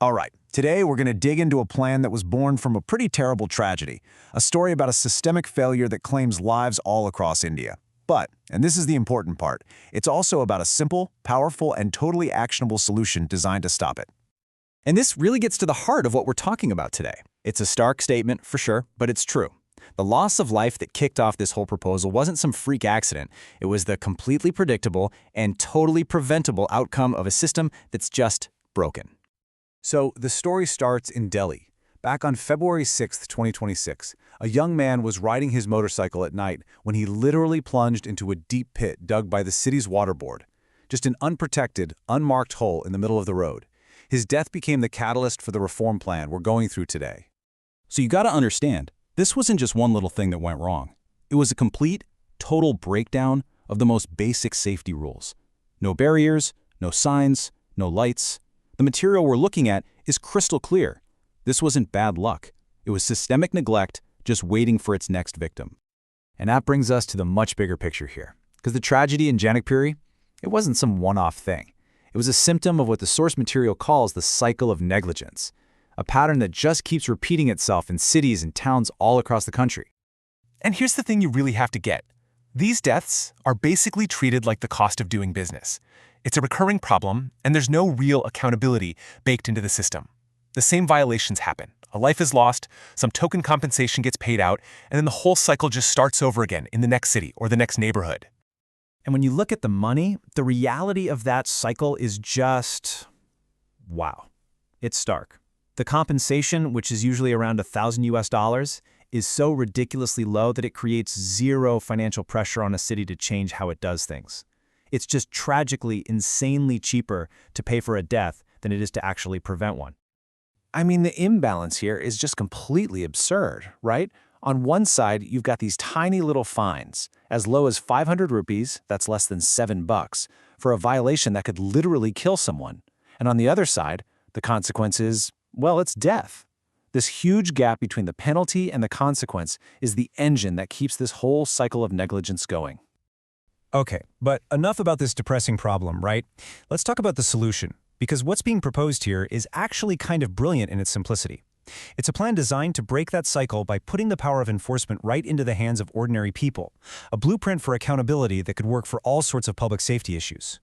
All right, today we're going to dig into a plan that was born from a pretty terrible tragedy, a story about a systemic failure that claims lives all across India. But, and this is the important part, it's also about a simple, powerful, and totally actionable solution designed to stop it. And this really gets to the heart of what we're talking about today. It's a stark statement, for sure, but it's true. The loss of life that kicked off this whole proposal wasn't some freak accident. It was the completely predictable and totally preventable outcome of a system that's just broken. So, the story starts in Delhi. Back on February 6, 2026, a young man was riding his motorcycle at night when he literally plunged into a deep pit dug by the city's water board. Just an unprotected, unmarked hole in the middle of the road. His death became the catalyst for the reform plan we're going through today. So you gotta understand, this wasn't just one little thing that went wrong. It was a complete, total breakdown of the most basic safety rules. No barriers, no signs, no lights. The material we're looking at is crystal clear. This wasn't bad luck. It was systemic neglect just waiting for its next victim. And that brings us to the much bigger picture here. Because the tragedy in Janakpuri, it wasn't some one-off thing. It was a symptom of what the source material calls the cycle of negligence, a pattern that just keeps repeating itself in cities and towns all across the country. And here's the thing you really have to get. These deaths are basically treated like the cost of doing business. It's a recurring problem, and there's no real accountability baked into the system. The same violations happen. A life is lost, some token compensation gets paid out, and then the whole cycle just starts over again in the next city or the next neighborhood. And when you look at the money, the reality of that cycle is just, wow. It's stark. The compensation, which is usually around $1,000 US, is so ridiculously low that it creates zero financial pressure on a city to change how it does things. It's just tragically, insanely cheaper to pay for a death than it is to actually prevent one. I mean, the imbalance here is just completely absurd, right? On one side, you've got these tiny little fines, as low as 500 rupees, that's less than $7, for a violation that could literally kill someone. And on the other side, the consequence is, well, it's death. This huge gap between the penalty and the consequence is the engine that keeps this whole cycle of negligence going. Okay, but enough about this depressing problem, right? Let's talk about the solution, because what's being proposed here is actually kind of brilliant in its simplicity. It's a plan designed to break that cycle by putting the power of enforcement right into the hands of ordinary people, a blueprint for accountability that could work for all sorts of public safety issues.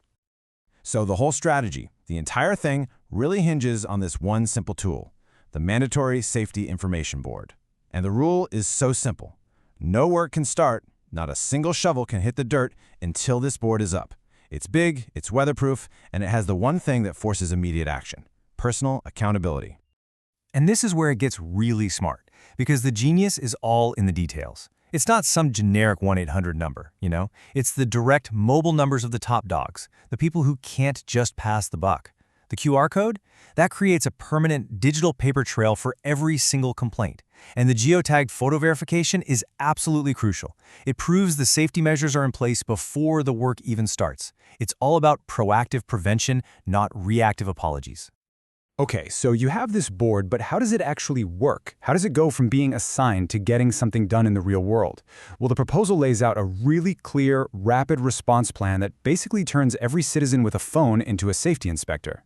So the whole strategy, the entire thing, really hinges on this one simple tool, the Mandatory Safety Information Board. And the rule is so simple. No work can start, not a single shovel can hit the dirt until this board is up. It's big, it's weatherproof, and it has the one thing that forces immediate action: personal accountability. And this is where it gets really smart, because the genius is all in the details. It's not some generic 1-800 number, you know? It's the direct mobile numbers of the top dogs, the people who can't just pass the buck. The QR code? That creates a permanent digital paper trail for every single complaint. And the geotagged photo verification is absolutely crucial. It proves the safety measures are in place before the work even starts. It's all about proactive prevention, not reactive apologies. Okay, so you have this board, but how does it actually work? How does it go from being assigned to getting something done in the real world? Well, the proposal lays out a really clear, rapid response plan that basically turns every citizen with a phone into a safety inspector.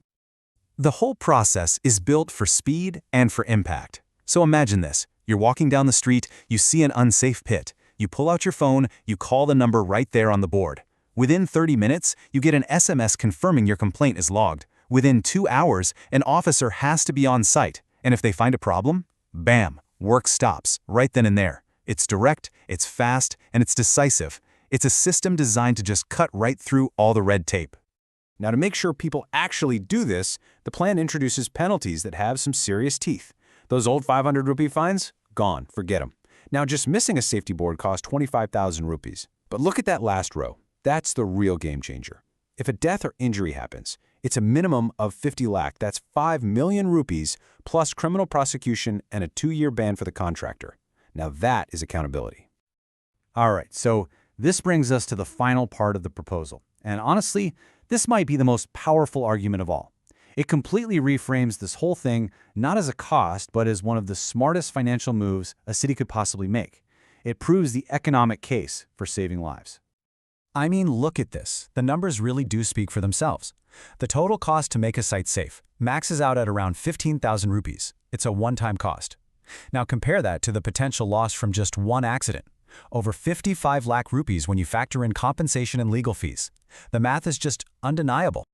The whole process is built for speed and for impact. So imagine this. You're walking down the street, you see an unsafe pit. You pull out your phone, you call the number right there on the board. Within 30 minutes, you get an SMS confirming your complaint is logged. Within 2 hours, an officer has to be on site. And if they find a problem, bam, work stops right then and there. It's direct, it's fast, and it's decisive. It's a system designed to just cut right through all the red tape. Now, to make sure people actually do this, the plan introduces penalties that have some serious teeth. Those old 500 rupee fines? Gone, forget them. Now, just missing a safety board costs 25,000 rupees. But look at that last row. That's the real game changer. If a death or injury happens, it's a minimum of 50 lakh, that's 5 million rupees, plus criminal prosecution and a 2-year ban for the contractor. Now that is accountability. All right, so this brings us to the final part of the proposal. And honestly, this might be the most powerful argument of all. It completely reframes this whole thing not as a cost, but as one of the smartest financial moves a city could possibly make. It proves the economic case for saving lives. I mean, look at this. The numbers really do speak for themselves. The total cost to make a site safe maxes out at around 15,000 rupees. It's a one-time cost. Now compare that to the potential loss from just one accident. Over 55 lakh rupees when you factor in compensation and legal fees. The math is just undeniable.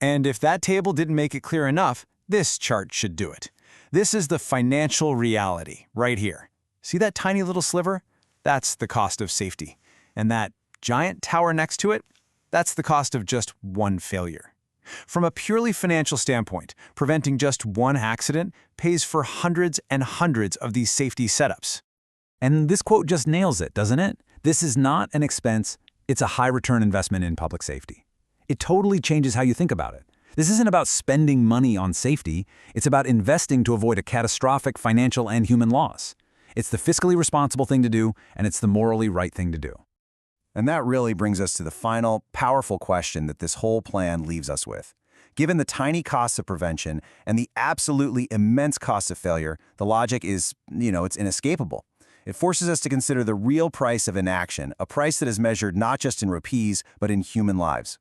And if that table didn't make it clear enough, this chart should do it. This is the financial reality right here. See that tiny little sliver? That's the cost of safety. And that giant tower next to it? That's the cost of just one failure. From a purely financial standpoint, preventing just one accident pays for hundreds and hundreds of these safety setups. And this quote just nails it, doesn't it? This is not an expense, it's a high-return investment in public safety. It totally changes how you think about it. This isn't about spending money on safety, it's about investing to avoid a catastrophic financial and human loss. It's the fiscally responsible thing to do, and it's the morally right thing to do. And that really brings us to the final, powerful question that this whole plan leaves us with. Given the tiny costs of prevention and the absolutely immense cost of failure, the logic is, it's inescapable. It forces us to consider the real price of inaction, a price that is measured not just in rupees, but in human lives.